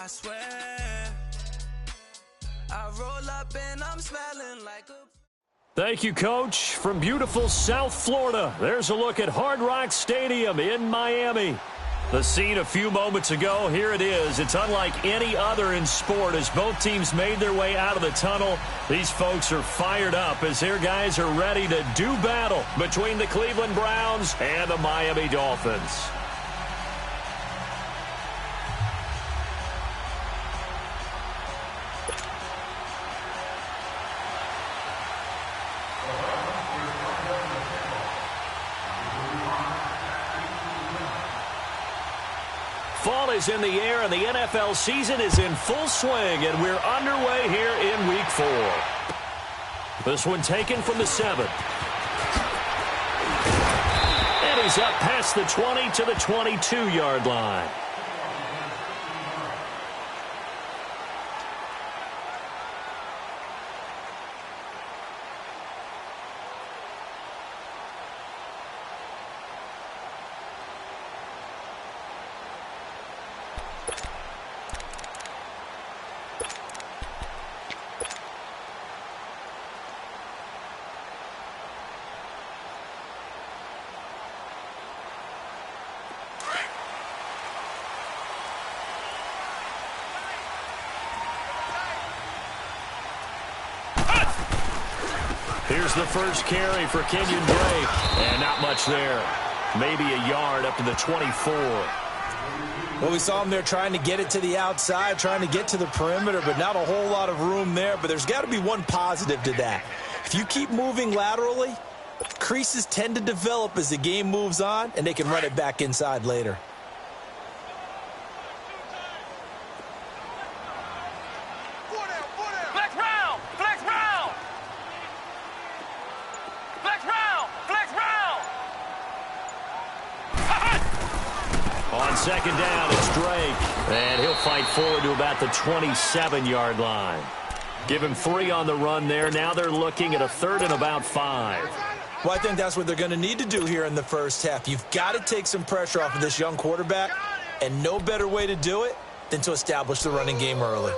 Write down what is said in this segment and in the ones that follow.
I swear, I roll up and I'm smelling like a... Thank you, Coach. From beautiful South Florida, there's a look at Hard Rock Stadium in Miami. The scene a few moments ago, here it is. It's unlike any other in sport as both teams made their way out of the tunnel. These folks are fired up as their guys are ready to do battle between the Cleveland Browns and the Miami Dolphins. Fall is in the air, and the NFL season is in full swing, and we're underway here in Week 4. This one taken from the 7. And he's up past the 20 to the 22-yard line. Here's the first carry for Kenyon Drake, and not much there. Maybe a yard up to the 24. Well, we saw him there trying to get it to the outside, trying to get to the perimeter, but not a whole lot of room there. But there's got to be one positive to that. If you keep moving laterally, creases tend to develop as the game moves on, and they can run it back inside later. Second down, it's Drake, and he'll fight forward to about the 27-yard line. Give him 3 on the run there. Now they're looking at a 3rd and about 5. Well, I think that's what they're going to need to do here in the first half. You've got to take some pressure off of this young quarterback, and no better way to do it than to establish the running game early.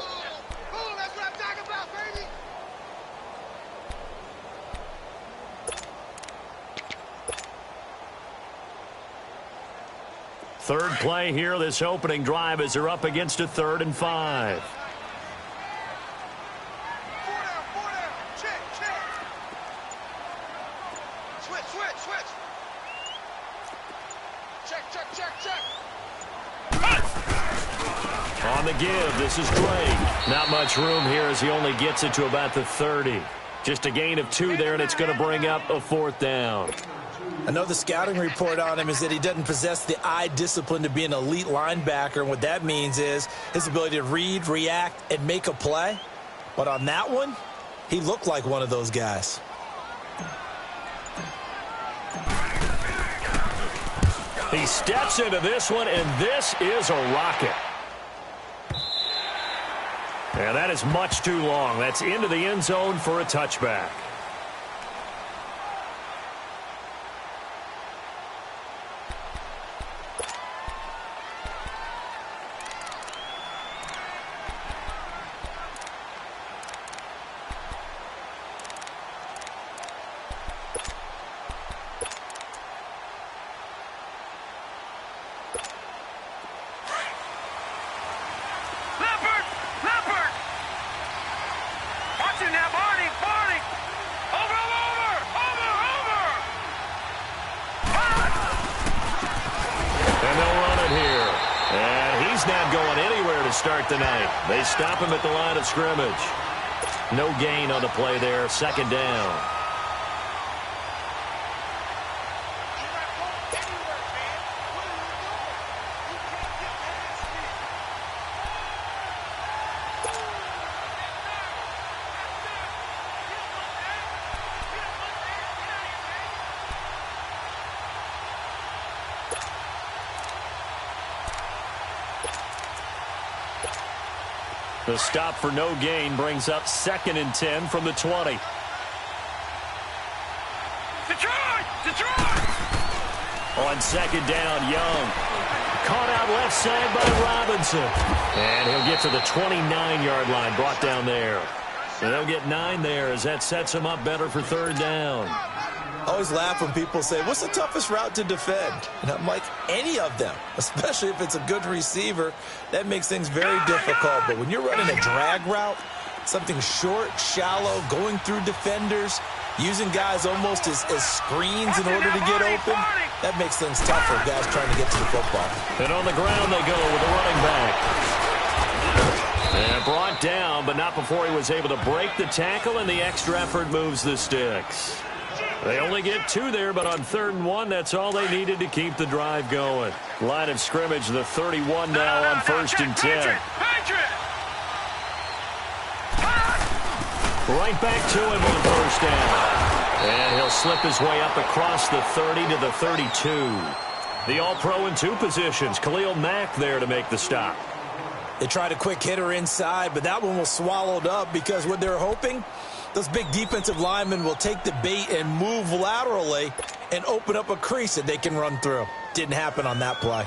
Third play here, this opening drive, as they're up against a 3rd and 5. On the give, this is Drake. Not much room here as he only gets it to about the 30. Just a gain of 2 there, and it's going to bring up a 4th down. I know the scouting report on him is that he doesn't possess the eye discipline to be an elite linebacker, and what that means is his ability to read, react, and make a play. But on that one, he looked like one of those guys. He steps into this one, and this is a rocket. And that is much too long. That's into the end zone for a touchback. Start the night. They stop him at the line of scrimmage. No gain on the play there. 2nd down. The stop for no gain brings up 2nd and 10 from the 20. Detroit! On 2nd down, Young. caught out left side by Robinson. And he'll get to the 29-yard line, brought down there. And they'll get 9 there as that sets him up better for third down. I always laugh when people say, what's the toughest route to defend? And I'm like, any of them, especially if it's a good receiver. That makes things very difficult. But when you're running a drag route, something short, shallow, going through defenders, using guys almost as screens in order to get open, that makes things tough for guys trying to get to the football. And on the ground they go with the running back. And brought down, but not before he was able to break the tackle, and the extra effort moves the sticks. They only get 2 there, but on 3rd and 1, that's all they needed to keep the drive going. Line of scrimmage, the 31 now on 1st and 10. Right back to him on 1st down. And he'll slip his way up across the 30 to the 32. The All-Pro in 2 positions. Khalil Mack there to make the stop. They tried a quick hitter inside, but that one was swallowed up because what they're hoping, those big defensive linemen will take the bait and move laterally and open up a crease that they can run through. Didn't happen on that play.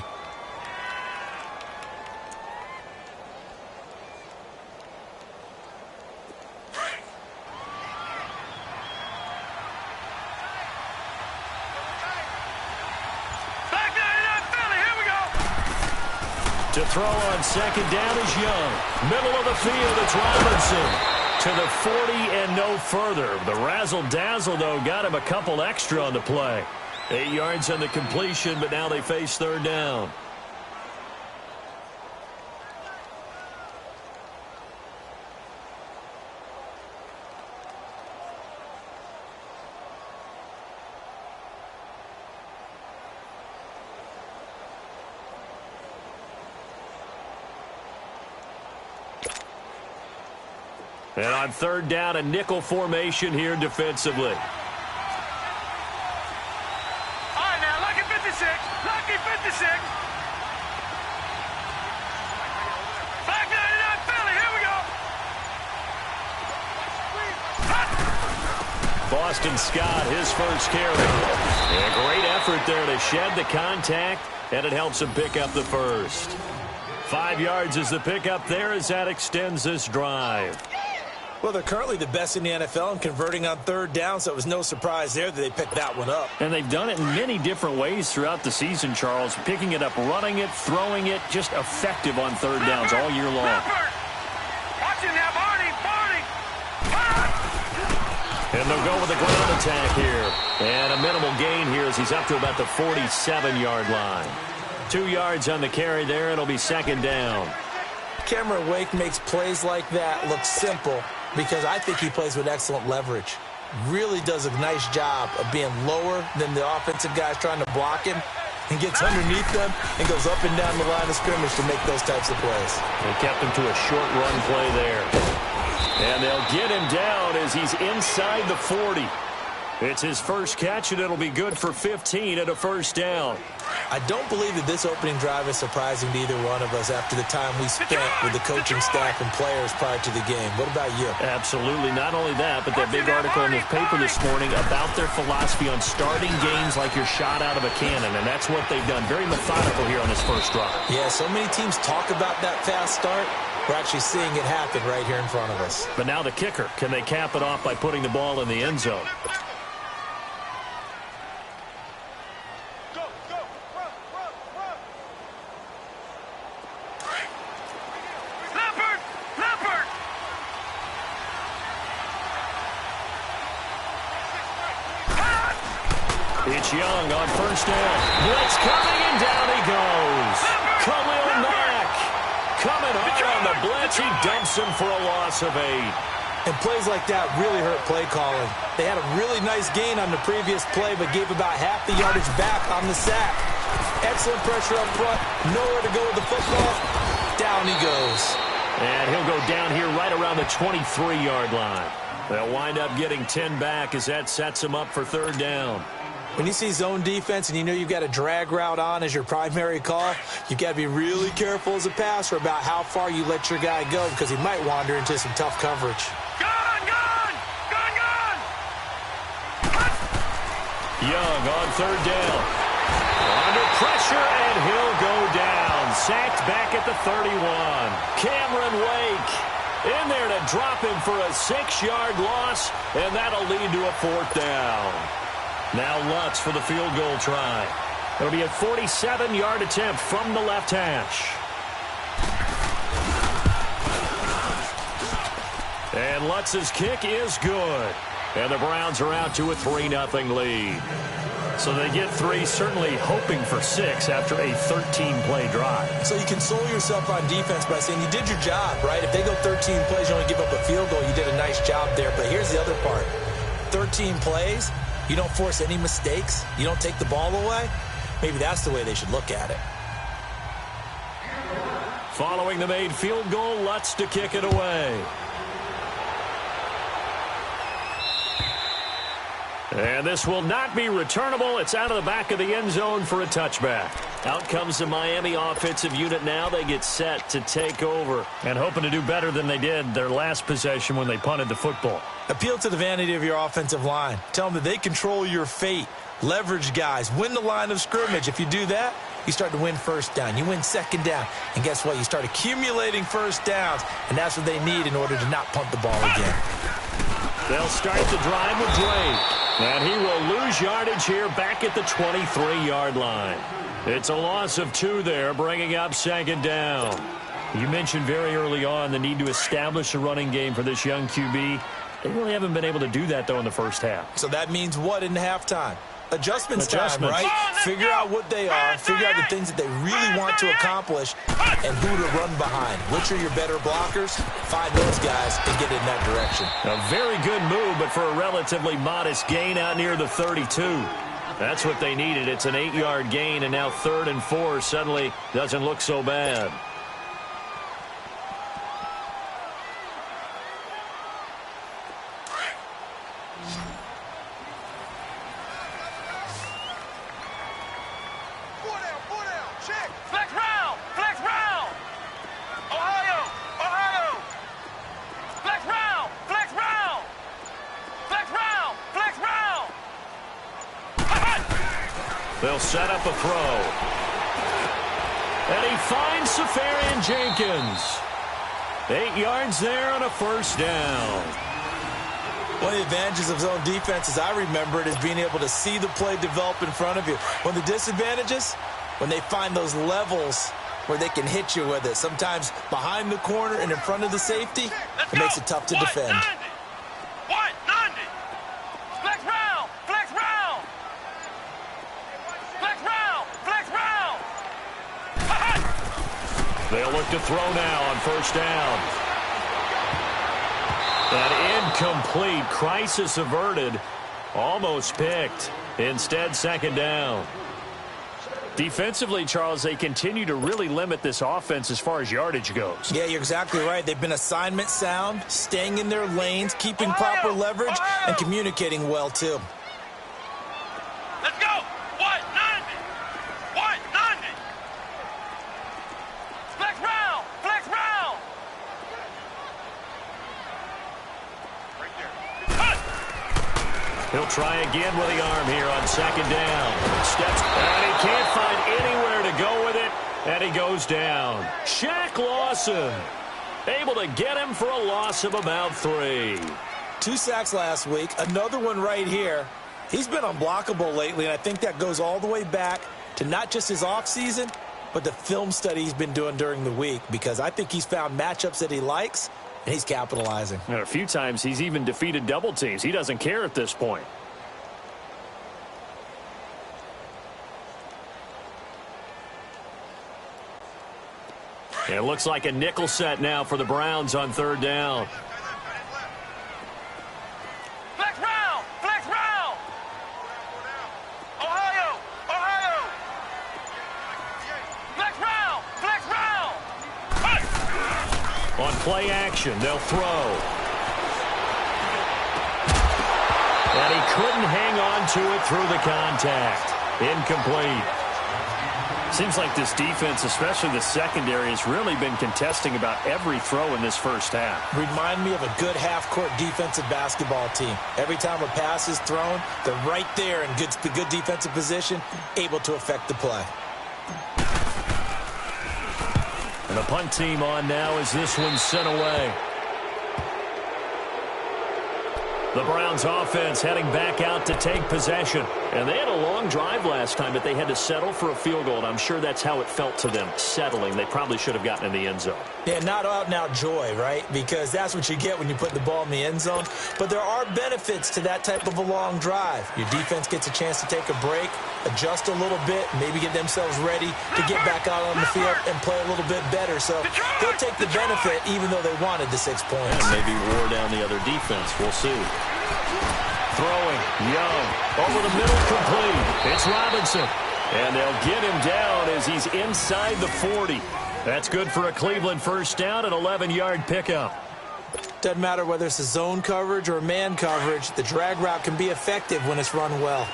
To throw on 2nd down is Young. Middle of the field, it's Robinson. To the 40 and no further. The razzle-dazzle, though, got him a couple extra on the play. 8 yards on the completion, but now they face 3rd down. And on 3rd down, a nickel formation here defensively. All right, now, lucky 56. Lucky 56. 599 Philly, here we go. Boston Scott, his first carry. And a great effort there to shed the contact, and it helps him pick up the first. 5 yards is the pickup there as that extends this drive. Well, they're currently the best in the NFL in converting on 3rd down, so it was no surprise there that they picked that one up. And they've done it in many different ways throughout the season, Charles. Picking it up, running it, throwing it, just effective on 3rd downs all year long. Watch it now, Barney. And they'll go with the ground attack here. And a minimal gain here as he's up to about the 47-yard line. 2 yards on the carry there. It'll be 2nd down. Cameron Wake makes plays like that look simple because I think he plays with excellent leverage. Really does a nice job of being lower than the offensive guys trying to block him and gets underneath them and goes up and down the line of scrimmage to make those types of plays. They kept him to a short run play there. And they'll get him down as he's inside the 40. It's his first catch, and it'll be good for 15 at a 1st down. I don't believe that this opening drive is surprising to either one of us after the time we spent with the coaching staff and players prior to the game. What about you? Absolutely. Not only that, but that big article in the paper this morning about their philosophy on starting games like you're shot out of a cannon, and that's what they've done. Very methodical here on this first drive. Yeah, so many teams talk about that fast start. We're actually seeing it happen right here in front of us. But now the kicker. Can they cap it off by putting the ball in the end zone? It's Young on 1st down. Blitz coming, and down he goes. Khalil Mack coming hard on the blitz. He dumps him for a loss of 8. And plays like that really hurt play calling. They had a really nice gain on the previous play, but gave about half the yardage back on the sack. Excellent pressure up front. Nowhere to go with the football. Down he goes. And he'll go down here right around the 23-yard line. They'll wind up getting 10 back as that sets him up for 3rd down. When you see zone defense and you know you've got a drag route on as your primary call, you've got to be really careful as a passer about how far you let your guy go because he might wander into some tough coverage. Gone! Young on 3rd down. Under pressure, and he'll go down. Sacked back at the 31. Cameron Wake in there to drop him for a 6-yard loss, and that'll lead to a 4th down. Now Lutz for the field goal try. It'll be a 47-yard attempt from the left hash. And Lutz's kick is good. And the Browns are out to a 3-0 lead. So they get 3, certainly hoping for 6 after a 13-play drive. So you console yourself on defense by saying you did your job, right? If they go 13 plays, you only give up a field goal, you did a nice job there. But here's the other part. 13 plays, you don't force any mistakes, you don't take the ball away. Maybe that's the way they should look at it. Following the made field goal, Lutz to kick it away. And this will not be returnable. It's out of the back of the end zone for a touchback. Out comes the Miami offensive unit now. They get set to take over and hoping to do better than they did their last possession when they punted the football. Appeal to the vanity of your offensive line. Tell them that they control your fate. Leverage guys. Win the line of scrimmage. If you do that, you start to win first down. You win second down. And guess what? You start accumulating first downs. And that's what they need in order to not punt the ball again. They'll start the drive with Drake. And he will lose yardage here back at the 23-yard line. It's a loss of 2 there, bringing up 2nd down. You mentioned very early on the need to establish a running game for this young QB. They really haven't been able to do that, though, in the first half. So that means what in halftime? Adjustments time, right? Figure out what they are, figure out the things that they really want to accomplish, and who to run behind. Which are your better blockers? Find those guys and get in that direction. A very good move, but for a relatively modest gain out near the 32. That's what they needed. It's an 8-yard gain, and now 3rd and 4 suddenly doesn't look so bad. They'll set up a throw. And he finds Safarian Jenkins. 8 yards there on a 1st down. One of the advantages of zone defense, as I remember it, is being able to see the play develop in front of you. One of the disadvantages, when they find those levels where they can hit you with it. Sometimes behind the corner and in front of the safety, it makes it tough to defend. They'll look to throw now on 1st down. An incomplete, crisis averted, almost picked. Instead, 2nd down. Defensively, Charles, they continue to really limit this offense as far as yardage goes. Yeah, you're exactly right. They've been assignment sound, staying in their lanes, keeping proper leverage, and communicating well, too. Let's go! What? 90! What? 90! Flex round! Flex round! Right there. He'll try again with the arm here on 2nd down. Steps, and he can't find anywhere to go with it, and he goes down. Shaq Lawson able to get him for a loss of about 3. 2 sacks last week, another one right here. He's been unblockable lately, and I think that goes all the way back to not just his offseason, but the film study he's been doing during the week, because I think he's found matchups that he likes, and he's capitalizing. And a few times he's even defeated double teams. He doesn't care at this point. And it looks like a nickel set now for the Browns on 3rd down. Flex round! Flex round! Ohio! Ohio! Flex round! Flex round! On play action, they'll throw. And he couldn't hang on to it through the contact. Incomplete. Seems like this defense, especially the secondary, has really been contesting about every throw in this first half. Remind me of a good half-court defensive basketball team. Every time a pass is thrown, they're right there in good defensive position, able to affect the play. And the punt team on now as this one's sent away. The Browns offense heading back out to take possession. And they had a long drive last time, but they had to settle for a field goal. And I'm sure that's how it felt to them, settling. They probably should have gotten in the end zone. Yeah, not out-and-out joy, right? Because that's what you get when you put the ball in the end zone. But there are benefits to that type of a long drive. Your defense gets a chance to take a break, adjust a little bit, maybe get themselves ready to get back out on the field and play a little bit better. So they'll take the benefit even though they wanted the 6 points. And maybe wore down the other defense. We'll see. Throwing, Young, over the middle, complete. It's Robinson. And they'll get him down as he's inside the 40. That's good for a Cleveland first down, an 11-yard pickup. Doesn't matter whether it's a zone coverage or man coverage, the drag route can be effective when it's run well.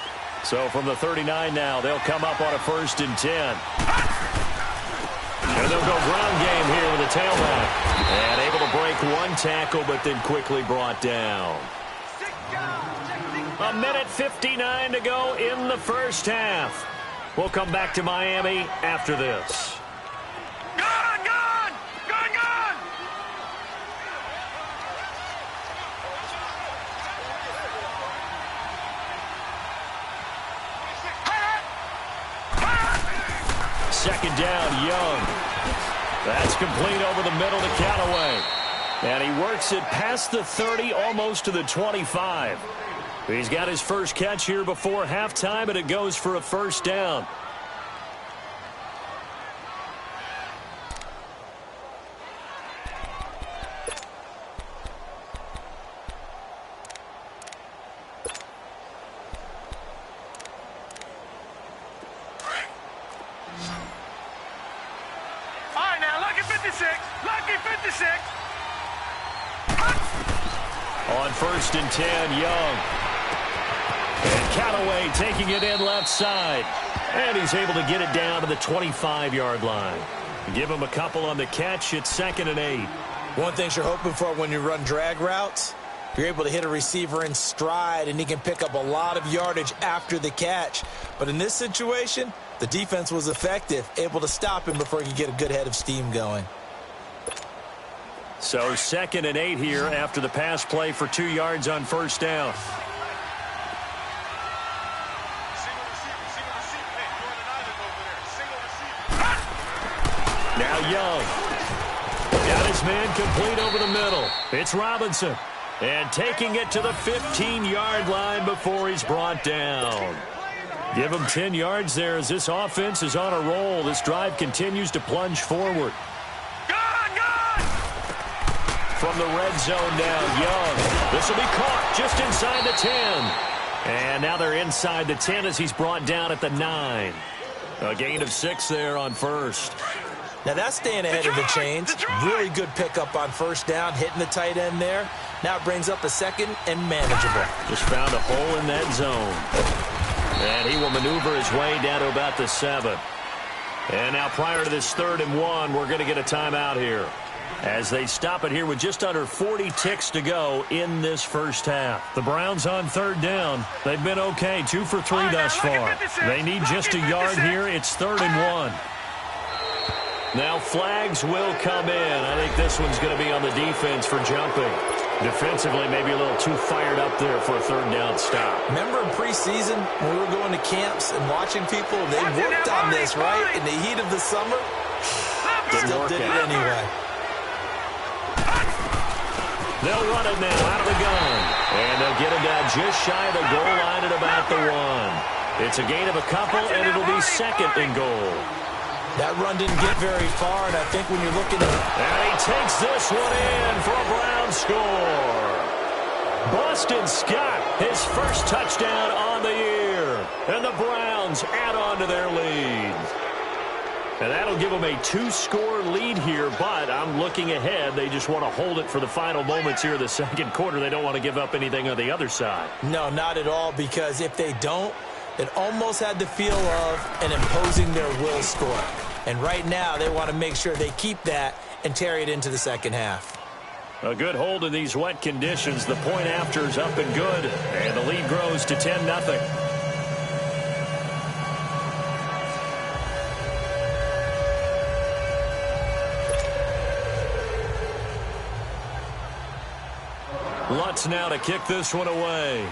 So from the 39 now, they'll come up on a 1st and 10. And they'll go ground game here with a tailback. And able to break one tackle, but then quickly brought down. A minute 59 to go in the first half. We'll come back to Miami after this. Gone, gone! Gone, gone! Second down, Young. That's complete over the middle to Callaway. And he works it past the 30, almost to the 25. He's got his first catch here before halftime, and it goes for a first down. All right, now, lucky 56. Lucky 56. On 1st and 10, Young. And Callaway taking it in left side. And he's able to get it down to the 25-yard line. Give him a couple on the catch. It's 2nd and 8. One thing you're hoping for when you run drag routes, you're able to hit a receiver in stride, and he can pick up a lot of yardage after the catch. But in this situation, the defense was effective, able to stop him before he could get a good head of steam going. So 2nd and 8 here after the pass play for 2 yards on first down. Now Young. Got his man complete over the middle. It's Robinson. And taking it to the 15-yard line before he's brought down. Give him 10 yards there as this offense is on a roll. This drive continues to plunge forward. From the red zone now, Young. This will be caught just inside the 10. And now they're inside the 10 as he's brought down at the 9. A gain of 6 there on first. Now that's staying ahead of the chains. Really good pickup on first down, hitting the tight end there. Now it brings up a 2nd and manageable. Just found a hole in that zone. And he will maneuver his way down to about the 7. And now prior to this 3rd and 1, we're going to get a timeout here, as they stop it here with just under 40 ticks to go in this first half. The Browns on 3rd down. They've been okay, 2 for 3 thus far. They need just a yard here. It's 3rd and 1. Now flags will come in. I think this one's going to be on the defense for jumping. Defensively, maybe a little too fired up there for a 3rd down stop. Remember in preseason when we were going to camps and watching people, they worked on this, right? In the heat of the summer, still did it anyway. They'll run it now out of the gun. And they'll get him down just shy of the goal line at about the 1. It's a gain of a couple, and it'll be 2nd and goal. That run didn't get very far, and I think when you're looking at... And he takes this one in for a Brown score. Boston Scott, his first touchdown on the year. And the Browns add on to their lead. And that'll give them a 2-score lead here, but I'm looking ahead. They just want to hold it for the final moments here of the 2nd quarter. They don't want to give up anything on the other side. No, not at all, because if they don't, it almost had the feel of an imposing their will score. And right now, they want to make sure they keep that and carry it into the second half. A good hold in these wet conditions. The point after is up and good, and the lead grows to 10-0. Lutz now to kick this one away.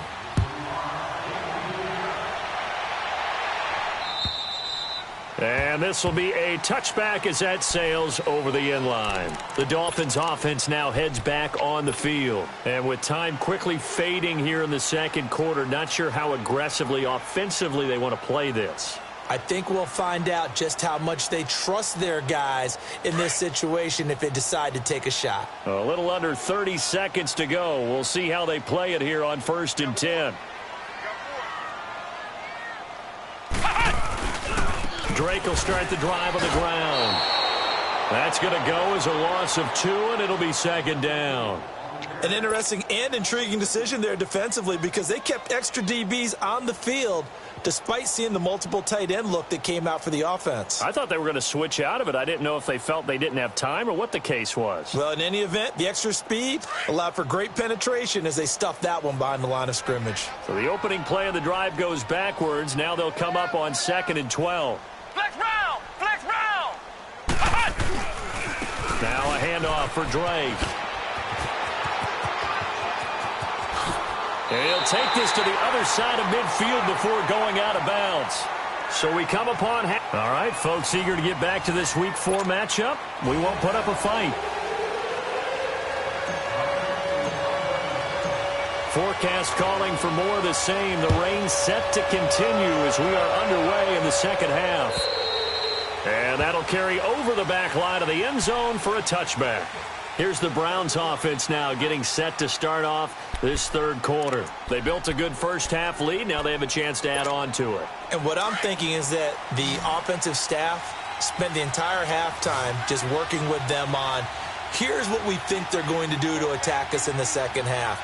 And this will be a touchback as that sails over the end line. The Dolphins offense now heads back on the field. And with time quickly fading here in the second quarter, not sure how aggressively, offensively they want to play this. I think we'll find out just how much they trust their guys in this situation if they decide to take a shot. A little under 30 seconds to go. We'll see how they play it here on 1st and 10. Drake will start the drive on the ground. That's going to go as a loss of 2, and it'll be 2nd down. An interesting and intriguing decision there defensively because they kept extra DBs on the field despite seeing the multiple tight end look that came out for the offense. I thought they were going to switch out of it. I didn't know if they felt they didn't have time or what the case was. Well, in any event, the extra speed allowed for great penetration as they stuffed that one behind the line of scrimmage. So the opening play of the drive goes backwards. Now they'll come up on 2nd and 12. Flex round! Flex round! Now a handoff for Drake. And he'll take this to the other side of midfield before going out of bounds. So we come upon... All right, folks, eager to get back to this Week 4 matchup. We won't put up a fight. Forecast calling for more of the same. The rain set to continue as we are underway in the second half. And that'll carry over the back line of the end zone for a touchback. Here's the Browns offense now getting set to start off this third quarter. They built a good first half lead. Now they have a chance to add on to it. And what I'm thinking is that the offensive staff spent the entire halftime just working with them on, here's what we think they're going to do to attack us in the second half.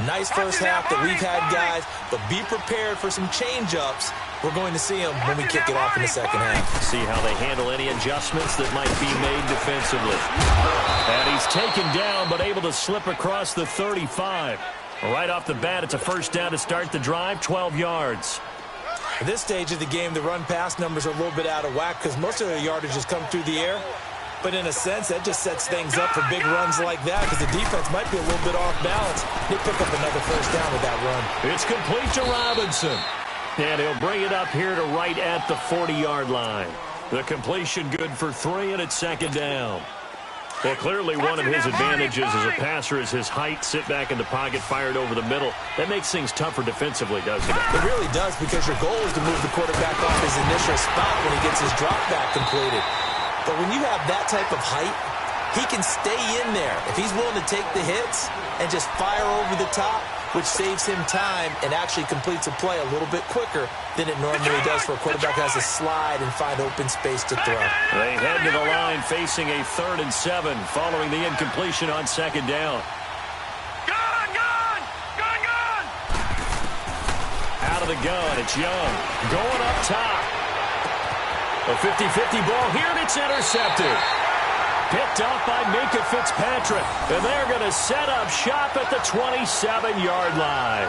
Nice first half that we've had, guys, but be prepared for some change-ups. We're going to see them when we kick it off in the second half. See how they handle any adjustments that might be made defensively. And he's taken down but able to slip across the 35. Right off the bat, it's a first down to start the drive, 12 yards. At this stage of the game, the run-pass numbers are a little bit out of whack because most of the yardage has come through the air. But in a sense, that just sets things up for big runs like that because the defense might be a little bit off balance. They pick up another first down with that run. It's complete to Robinson. And he'll bring it up here to right at the 40-yard line. The completion good for 3, and it's 2nd down. Well, clearly one of his advantages as a passer is his height. Sit back in the pocket, fired over the middle. That makes things tougher defensively, doesn't it? It really does because your goal is to move the quarterback off his initial spot when he gets his drop back completed. But when you have that type of height, he can stay in there. If he's willing to take the hits and just fire over the top, which saves him time and actually completes a play a little bit quicker than it normally does for a quarterback who has to slide and find open space to throw. They head to the line facing a 3rd and 7 following the incompletion on 2nd down. Gun! Gun! Gun! Gun! Out of the gun, it's Young. Going up top. A 50-50 ball here, and it's intercepted. Picked off by Minka Fitzpatrick. And they're going to set up shop at the 27-yard line.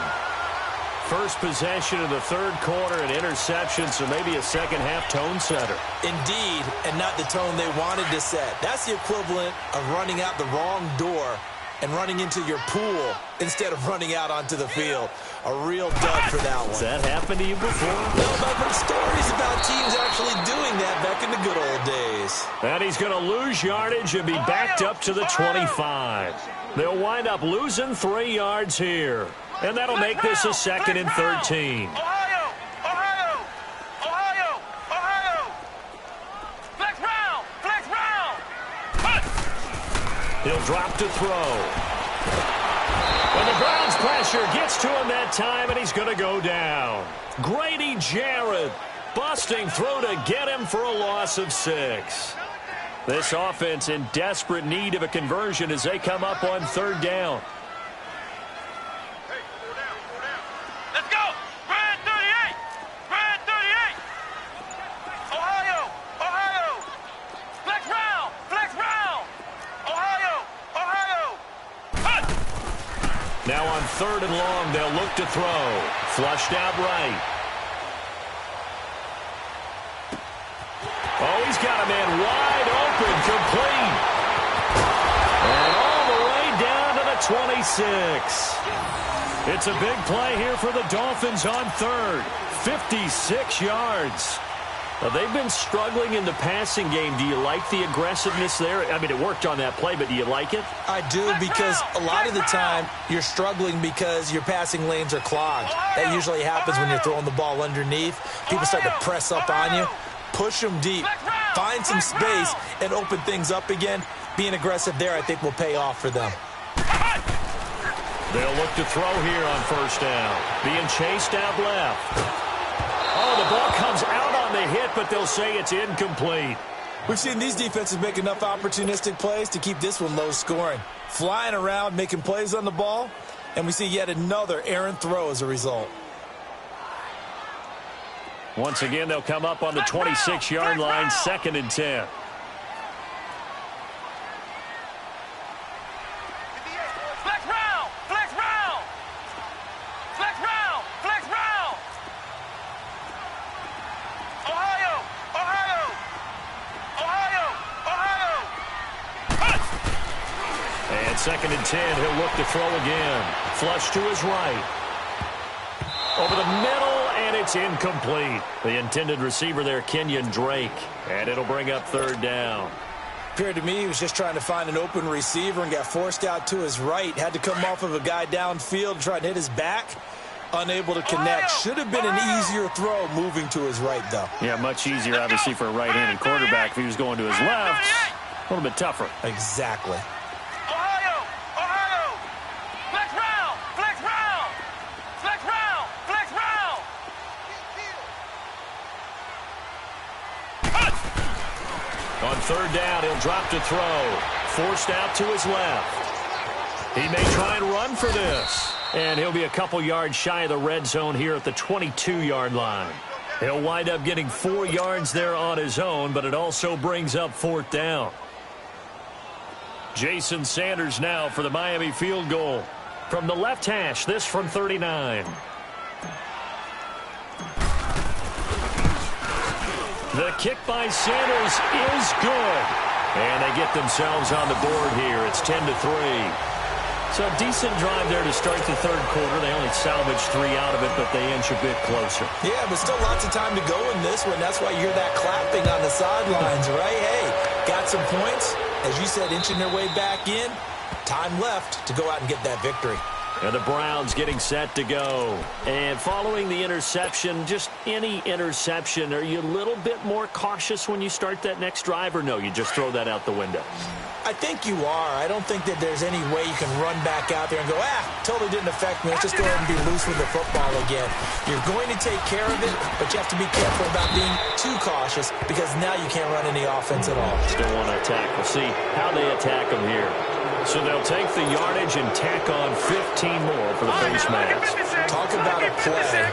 First possession of the third quarter, an interception, so maybe a second-half tone setter. Indeed, and not the tone they wanted to set. That's the equivalent of running out the wrong door and running into your pool instead of running out onto the field. A real dud for that one. Has that happened to you before? No, but I've heard stories about teams actually doing that back in the good old days. And he's going to lose yardage and be backed up to the 25. They'll wind up losing 3 yards here. And that'll make this a 2nd and 13. Ohio! Ohio! Ohio! Ohio! Flex round! Flex round! He'll drop to throw. And the Browns pressure gets to him that time, and he's going to go down. Grady Jarrett busting through to get him for a loss of 6. This offense in desperate need of a conversion as they come up on 3rd down. Let's go! Red 38! Red 38! Ohio! Ohio! Flex round! Flex round! Ohio! Ohio! Now on 3rd and long, they'll look to throw. Flushed out right. Oh, he's got a man wide open, complete. And all the way down to the It's a big play here for the Dolphins on third. 56 yards. Well, they've been struggling in the passing game. Do you like the aggressiveness there? I mean, it worked on that play, but do you like it? I do, because a lot of the time you're struggling because your passing lanes are clogged. That usually happens when you're throwing the ball underneath. People start to press up on you. Push them deep. Find some space and open things up again. Being aggressive there, I think, will pay off for them. They'll look to throw here on first down. Being chased out left. Oh, the ball comes out on the hit, but they'll say it's incomplete. We've seen these defenses make enough opportunistic plays to keep this one low scoring. Flying around, making plays on the ball, and we see yet another errant throw as a result. Once again, they'll come up on the 26-yard line, 2nd and 10. And 2nd and 10, he'll look to throw again. Flush to his right. Over the middle, and it's incomplete. The intended receiver there, Kenyon Drake. And it'll bring up 3rd down. Appeared to me he was just trying to find an open receiver and got forced out to his right. Had to come off of a guy downfield, try to hit his back. Unable to connect. Should have been an easier throw moving to his right, though. Yeah, much easier, obviously, for a right-handed quarterback. If he was going to his left, a little bit tougher. Exactly. On 3rd down, he'll drop to throw. Forced out to his left. He may try and run for this. And he'll be a couple yards shy of the red zone here at the 22-yard line. He'll wind up getting 4 yards there on his own, but it also brings up 4th down. Jason Sanders now for the Miami field goal. From the left hash, this from 39. The kick by Sanders is good. And they get themselves on the board here. It's 10-3. So a decent drive there to start the 3rd quarter. They only salvaged 3 out of it, but they inch a bit closer. Yeah, but still lots of time to go in this one. That's why you're that clapping on the sidelines, right? Hey, got some points. As you said, inching their way back in. Time left to go out and get that victory. And the Browns getting set to go. And following the interception, just any interception, are you a little bit more cautious when you start that next drive, or no, you just throw that out the window? I think you are. I don't think that there's any way you can run back out there and go, totally didn't affect me. Let's just go ahead and be loose with the football again. You're going to take care of it, but you have to be careful about being too cautious, because now you can't run any offense at all. Still want to attack. We'll see how they attack them here. So they'll take the yardage and tack on 15 more for the face mask. Talk about a play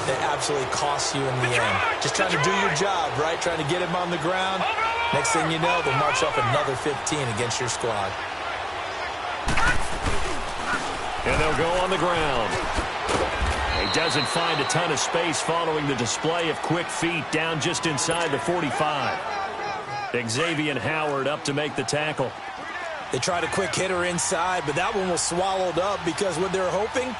that absolutely costs you in the end. Just trying to do your job, right? Trying to get him on the ground. Next thing you know, they'll march up another 15 against your squad. And they'll go on the ground. He doesn't find a ton of space following the display of quick feet down just inside the 45. Xavier Howard up to make the tackle. They tried a quick hitter inside, but that one was swallowed up because what they're hoping,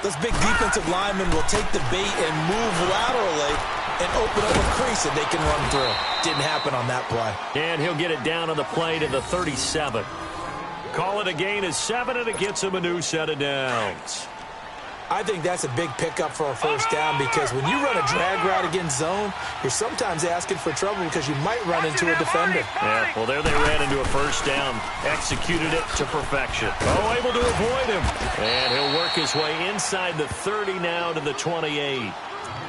those big defensive linemen will take the bait and move laterally and open up a crease that they can run through. Didn't happen on that play. And he'll get it down on the play to the 37. Call it a gain of 7, and it gets him a new set of downs. I think that's a big pickup for a first down, because when you run a drag route against zone, you're sometimes asking for trouble because you might run into a defender. Yeah, well, there they ran into a first down. Executed it to perfection. Oh, able to avoid him. And he'll work his way inside the 30 now to the 28.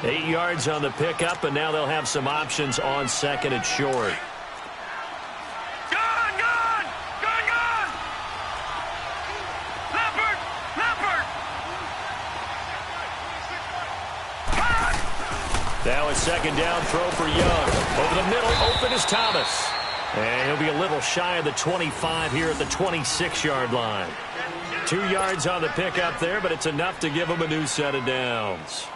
8 yards on the pickup, and now they'll have some options on 2nd and short. Now a 2nd down throw for Young. Over the middle, open is Thomas. And he'll be a little shy of the 25 here at the 26-yard line. 2 yards on the pickup there, but it's enough to give him a new set of downs.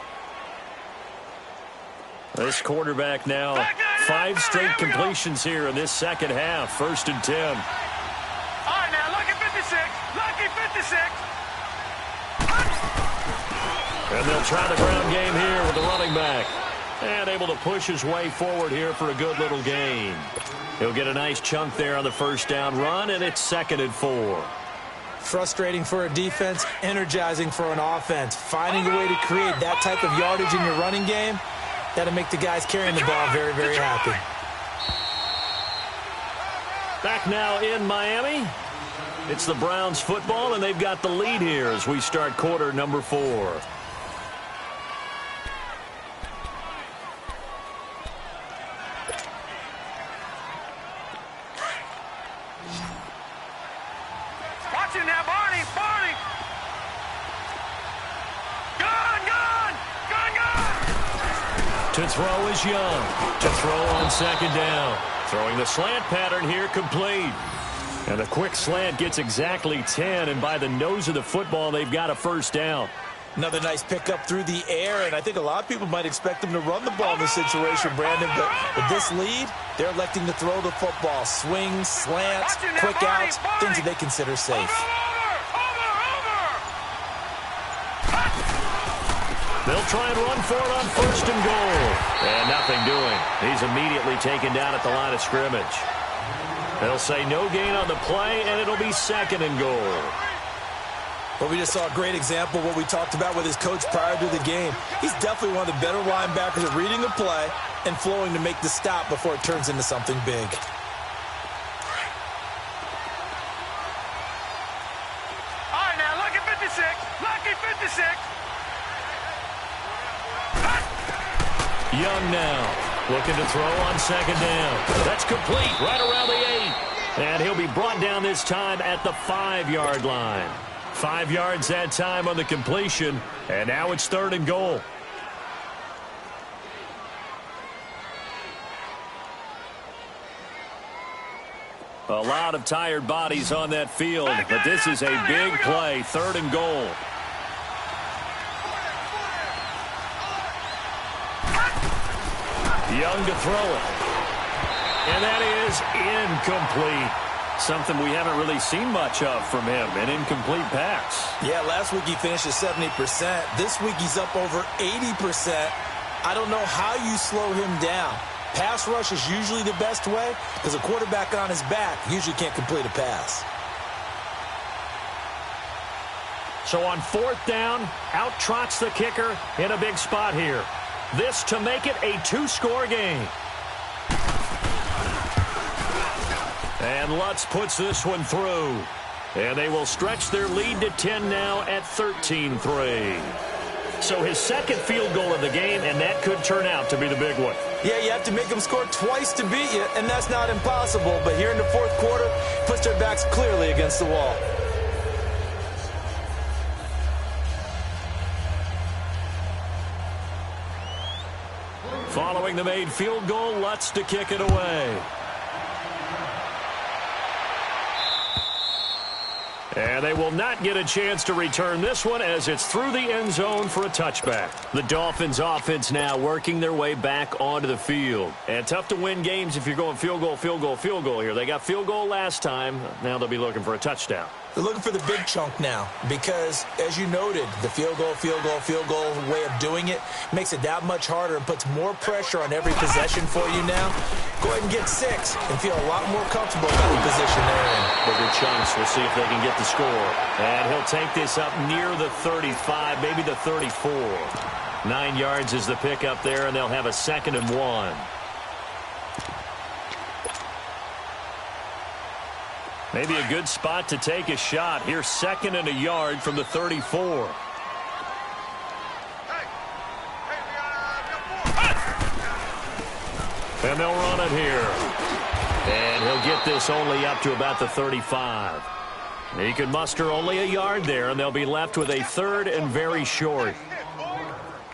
This quarterback now, 5 straight completions here in this second half. 1st and 10. All right, now, lucky 56. Lucky 56. And they'll try the ground game here with the running back. And able to push his way forward here for a good little gain. He'll get a nice chunk there on the first down run, and it's 2nd and 4. Frustrating for a defense, energizing for an offense. Finding a way to create that type of yardage in your running game, that'll make the guys carrying the ball very, very happy. Back now in Miami. It's the Browns football, and they've got the lead here as we start quarter number 4. To throw is Young. To throw on 2nd down. Throwing the slant pattern here, complete. And a quick slant gets exactly 10, and by the nose of the football, they've got a first down. Another nice pickup through the air, and I think a lot of people might expect them to run the ball in this situation, Brandon, but with this lead, they're electing to throw the football. Swings, slants, quick outs, things that they consider safe. They'll try and run for it on 1st and goal. And nothing doing. He's immediately taken down at the line of scrimmage. They'll say no gain on the play, and it'll be 2nd and goal. Well, we just saw a great example of what we talked about with his coach prior to the game. He's definitely one of the better linebackers at reading the play and flowing to make the stop before it turns into something big. All right, now, lucky 56. Lucky 56. Young now looking to throw on 2nd down. That's complete right around the 8. And he'll be brought down this time at the 5-yard line. 5 yards that time on the completion. And now it's 3rd and goal. A lot of tired bodies on that field, but this is a big play. 3rd and goal. Young to throw it. And that is incomplete. Something we haven't really seen much of from him, an incomplete pass. Yeah, last week he finished at 70%. This week he's up over 80%. I don't know how you slow him down. Pass rush is usually the best way because a quarterback on his back usually can't complete a pass. So on 4th down, out trots the kicker in a big spot here. This to make it a 2-score game. And Lutz puts this one through. And they will stretch their lead to 10 now at 13-3. So his 2nd field goal of the game, and that could turn out to be the big one. Yeah, you have to make them score twice to beat you, and that's not impossible. But here in the 4th quarter, puts their backs clearly against the wall. Following the made field goal, Lutz to kick it away. And they will not get a chance to return this one as it's through the end zone for a touchback. The Dolphins offense now working their way back onto the field. And tough to win games if you're going field goal, field goal, field goal here. They got field goal last time. Now they'll be looking for a touchdown. They're looking for the big chunk now because, as you noted, the field goal way of doing it makes it that much harder and puts more pressure on every possession for you now. Go ahead and get 6 and feel a lot more comfortable about the position they're in. Bigger chunks. We'll see if they can get the score. And he'll take this up near the 35, maybe the 34. 9 yards is the pickup there, and they'll have a 2nd and 1. Maybe a good spot to take a shot. Here's 2nd and a yard from the 34. And they'll run it here. And he'll get this only up to about the 35. He can muster only a yard there, and they'll be left with a 3rd and very short.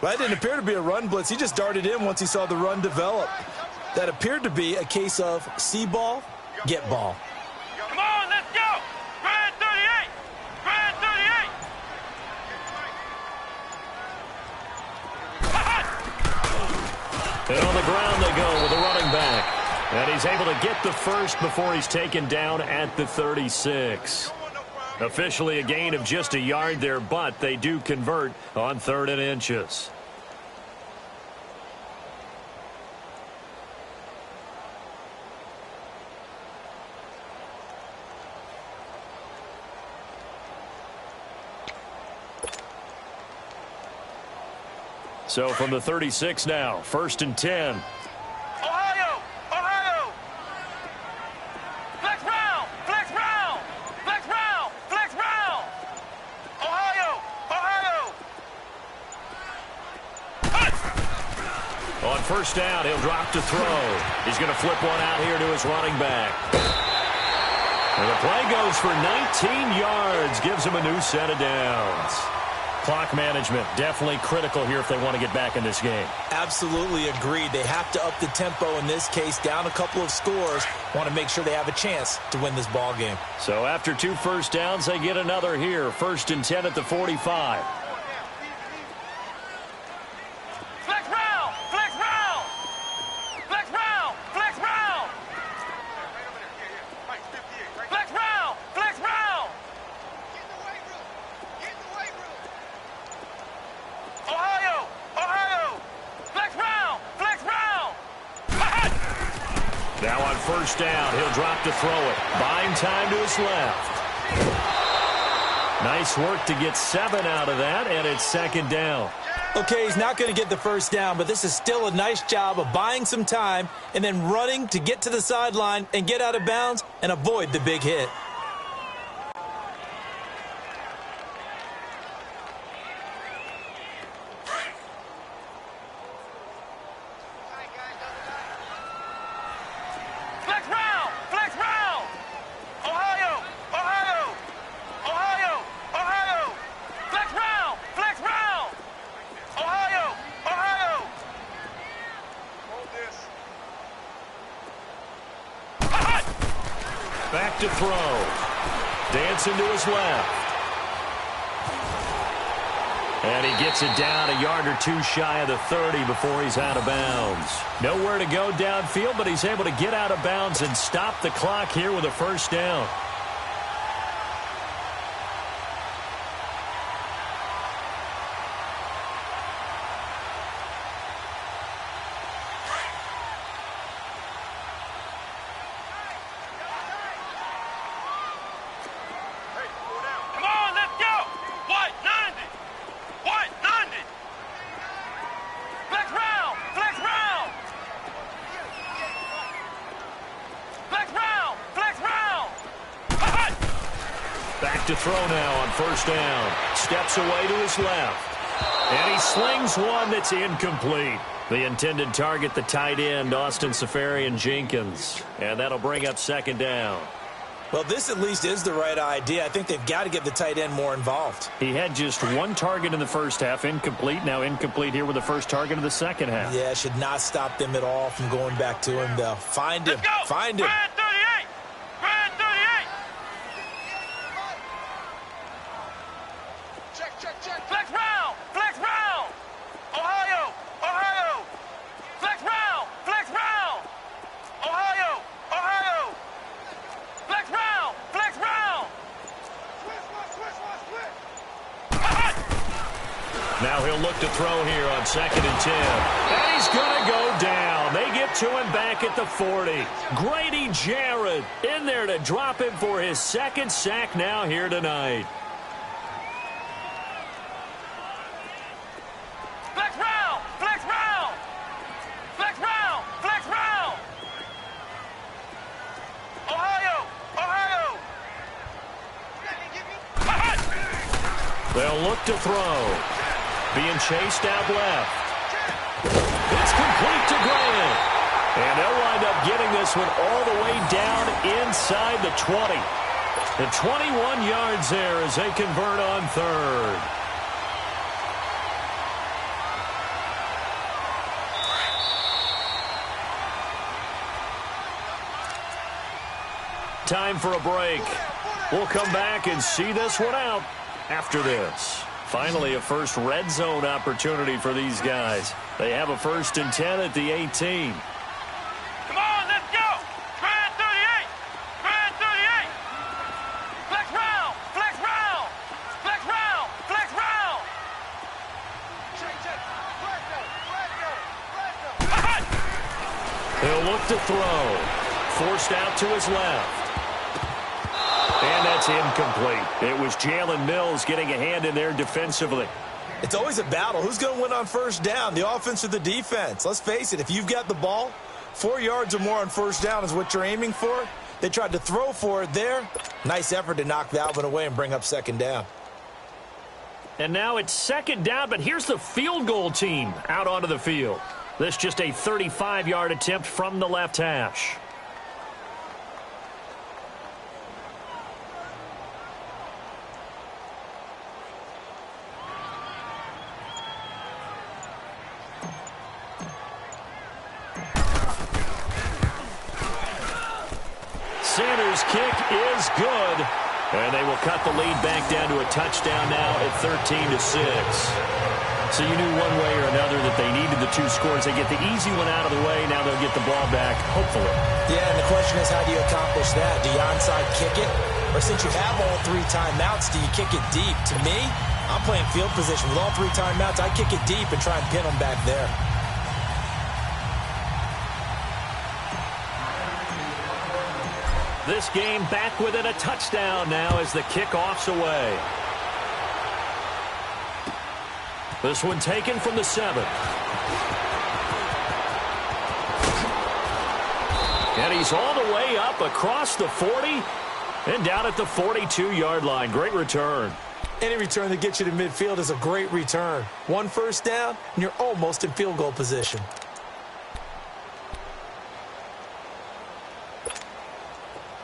Well, that didn't appear to be a run blitz. He just darted in once he saw the run develop. That appeared to be a case of see ball, get ball. Come on, let's go! Grand 38! Grand 38! And on the ground they go with the running back. And he's able to get the first before he's taken down at the 36. Officially a gain of just a yard there, but they do convert on 3rd and inches. So from the 36 now, 1st and 10. Ohio! Ohio! Flex round! Flex round! Flex round! Flex round! Ohio! Ohio! On 1st down, he'll drop to throw. He's going to flip one out here to his running back. And the play goes for 19 yards, gives him a new set of downs. Clock management, definitely critical here if they want to get back in this game. Absolutely agreed. They have to up the tempo in this case, down a couple of scores. Want to make sure they have a chance to win this ball game. So after 2 first downs, they get another here. 1st and 10 at the 45. Flex round! Flex round! Flex round! Flex round! Flex round! Flex round! Ohio! Ohio! Flex round! Flex round! Now on 1st down, he'll drop to throw it. Buying time to his left. Nice work to get 7 out of that, and it's 2nd down. Okay, he's not going to get the 1st down, but this is still a nice job of buying some time and then running to get to the sideline and get out of bounds and avoid the big hit. Flex round! Flex round! Ohio! Ohio! Ohio! Ohio! Flex round! Flex round! Ohio! Ohio! Hold this. Back to throw. Dancing to his left. And he gets it down a yard or 2 shy of the 30 before he's out of bounds. Nowhere to go downfield, but he's able to get out of bounds and stop the clock here with a 1st down. Come on, let's go! White 90! White 90! Flex round! Flex round! Flex round! Flex round! Back to throw now on 1st down. Steps away to his left. And he slings one that's incomplete. The intended target, the tight end, Austin Safarian-Jenkins. And that'll bring up 2nd down. Well, this at least is the right idea. I think they've got to get the tight end more involved. He had just 1 target in the 1st half, incomplete. Now incomplete here with the 1st target of the 2nd half. Yeah, should not stop them at all from going back to him, though. Find him. Let's go! Find him. Grand 38! Grand 38! Check! Flex round! Flex round! Ohio! Ohio! Flex round! Flex round! Ohio! Ohio! Flex round! Flex round! Now he'll look to throw here on 2nd and 10. And he's going to go down. They get to him back at the 40. Grady Jarrett in there to drop him for his 2nd sack now here tonight. Flex round! Flex round! Flex round! Flex round! Ohio! Ohio! They'll look to throw. Being chased out left. It's complete to Grant. And they'll wind up getting this one all the way down inside the 20. The 21 yards there as they convert on 3rd. Time for a break. We'll come back and see this one out after this. Finally, a first red zone opportunity for these guys. They have a 1st and 10 at the 18. Come on, let's go! Grand 38! Grand 38! Flex round! Flex look to throw. Forced out to his left. And that's incomplete. It was Jalen Mills getting a hand in there defensively. It's always a battle. Who's going to win on first down, the offense or the defense? Let's face it, if you've got the ball, 4 yards or more on first down is what you're aiming for. They tried to throw for it there. Nice effort to knock that one away and bring up second down. And now it's second down, but here's the field goal team out onto the field. This just a 35-yard attempt from the left hash. Sanders' kick is good. And they will cut the lead back down to a touchdown now at 13-6. So you knew one way or another that they needed the 2 scores. They get the easy one out of the way. Now they'll get the ball back, hopefully. Yeah, and the question is, how do you accomplish that? Do you onside kick it? Or since you have all 3 timeouts, do you kick it deep? To me, I'm playing field position. With all 3 timeouts, I kick it deep and try and pin them back there. This game back within a touchdown now as the kickoff's away. This one taken from the 7. And he's all the way up across the 40 and down at the 42-yard line. Great return. Any return that gets you to midfield is a great return. 1 first down, and you're almost in field goal position.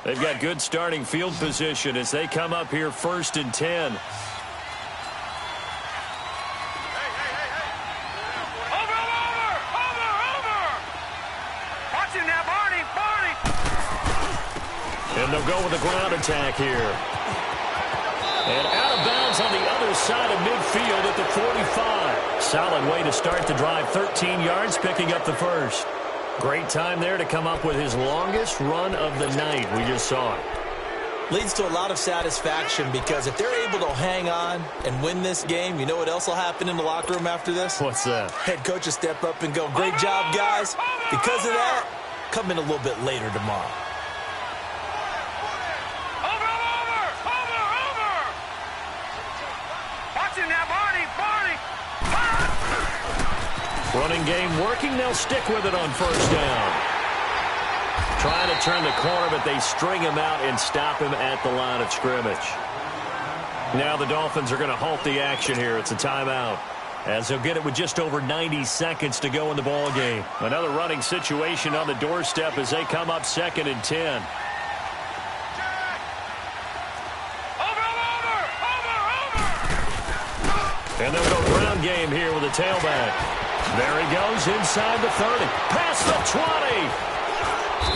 They've got good starting field position as they come up here 1st and 10. Over, over! Watch him now, Barney! And they'll go with a ground attack here. And out of bounds on the other side of midfield at the 45. Solid way to start the drive. 13 yards, picking up the first. Great time there to come up with his longest run of the night. We just saw it. Leads to a lot of satisfaction because if they're able to hang on and win this game, you know what else will happen in the locker room after this? What's that? Head coach will step up and go, great job, guys. Because of that, come in a little bit later tomorrow. Watch him now, Barney! Running game working. They'll stick with it on first down. Trying to turn the corner, but they string him out and stop him at the line of scrimmage. Now the Dolphins are going to halt the action here. It's a timeout, as they'll get it with just over 90 seconds to go in the ball game. Another running situation on the doorstep as they come up 2nd and 10. And they'll go ground game here with a tailback. There he goes inside the 30. Past the 20.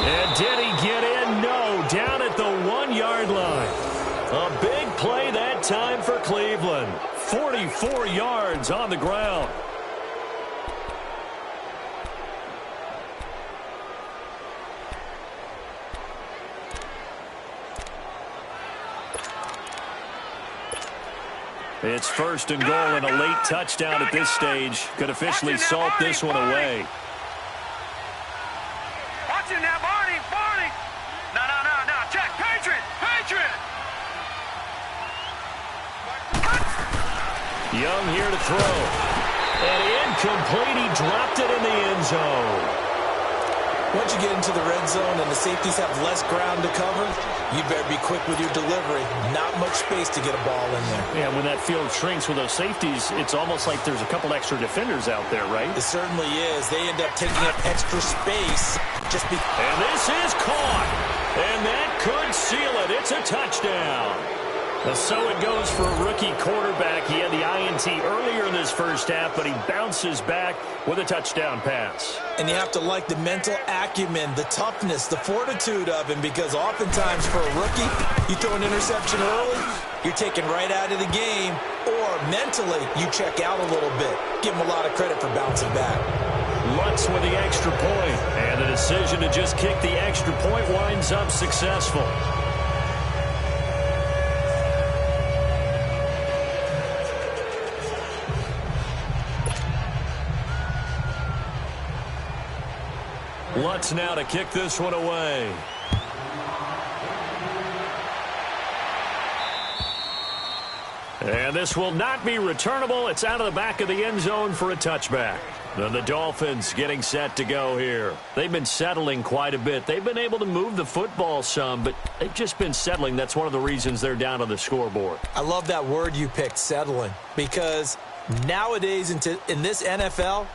And did he get in? No. Down at the 1-yard line. A big play that time for Cleveland. 44 yards on the ground. It's 1st and goal, and a late touchdown at this stage could officially salt this one away. Watch him now, Barney! No, check, Patriot! Young here to throw. And incomplete, he dropped it in the end zone. Once you get into the red zone and the safeties have less ground to cover, you better be quick with your delivery. Not much space to get a ball in there. Yeah, when that field shrinks with those safeties, it's almost like there's a couple extra defenders out there, right? It certainly is. They end up taking up extra space. And this is caught. And that could seal it. It's a touchdown. So it goes for a rookie quarterback. He had the INT earlier in this first half, but he bounces back with a touchdown pass. And you have to like the mental acumen, the toughness, the fortitude of him, because oftentimes for a rookie, you throw an interception early, you're taken right out of the game, or mentally you check out a little bit. Give him a lot of credit for bouncing back. Lutz with the extra point, and the decision to just kick the extra point winds up successful. Lutz now to kick this one away. And this will not be returnable. It's out of the back of the end zone for a touchback. And the Dolphins getting set to go here. They've been settling quite a bit. They've been able to move the football some, but they've just been settling. That's one of the reasons they're down on the scoreboard. I love that word you picked, settling, because nowadays in this NFL,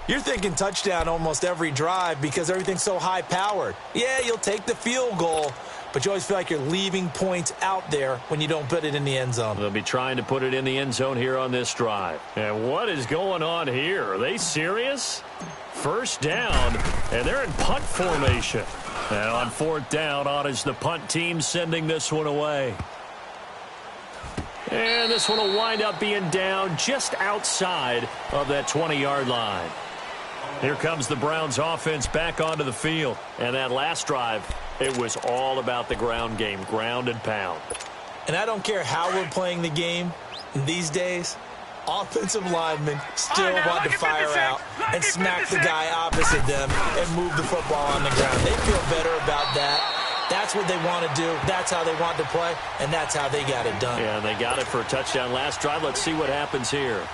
you're thinking touchdown almost every drive because everything's so high-powered. Yeah, you'll take the field goal, but you always feel like you're leaving points out there when you don't put it in the end zone. They'll be trying to put it in the end zone here on this drive. And what is going on here? Are they serious? First down, and they're in punt formation. And on fourth down, on is the punt team sending this one away. And this one will wind up being down just outside of that 20-yard line. Here comes the Browns offense back onto the field. And that last drive, it was all about the ground game, ground and pound. And I don't care how we're playing the game these days, offensive linemen still want to fire out and smack the guy opposite them and move the football on the ground. They feel better about that. That's what they want to do. That's how they want to play, and that's how they got it done. Yeah, they got it for a touchdown last drive. Let's see what happens here.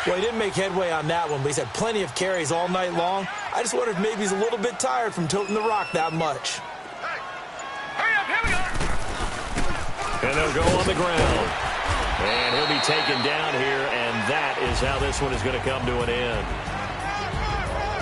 Well, he didn't make headway on that one, but he's had plenty of carries all night long. I just wondered if maybe he's a little bit tired from toting the rock that much. Hurry up, here we go. And they'll go on the ground. And he'll be taken down here, and that is how this one is going to come to an end.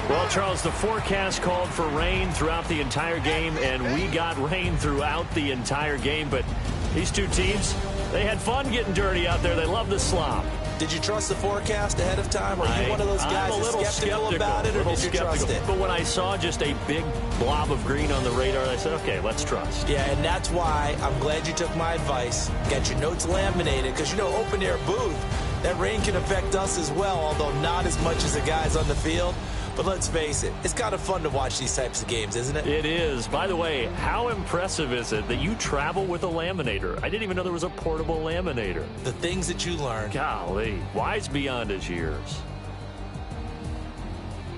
Well, Charles, the forecast called for rain throughout the entire game, and we got rain throughout the entire game. But these two teams, they had fun getting dirty out there. They love the slop. Did you trust the forecast ahead of time? Or are you one of those guys that's skeptical about it, or did you trust it? But when I saw just a big blob of green on the radar, I said, okay, let's trust. Yeah, and that's why I'm glad you took my advice. Get your notes laminated, because, you know, open-air booth, that rain can affect us as well, although not as much as the guys on the field. But let's face it, it's kind of fun to watch these types of games, isn't it? It is. By the way, how impressive is it that you travel with a laminator? I didn't even know there was a portable laminator. The things that you learn. Golly, wise beyond his years.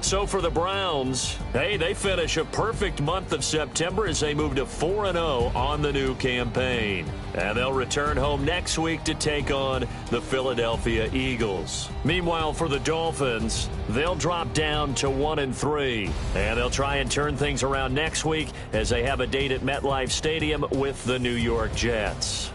So for the Browns, hey, they finish a perfect month of September as they move to 4-0 on the new campaign. And they'll return home next week to take on the Philadelphia Eagles. Meanwhile, for the Dolphins, they'll drop down to 1-3. And they'll try and turn things around next week as they have a date at MetLife Stadium with the New York Jets.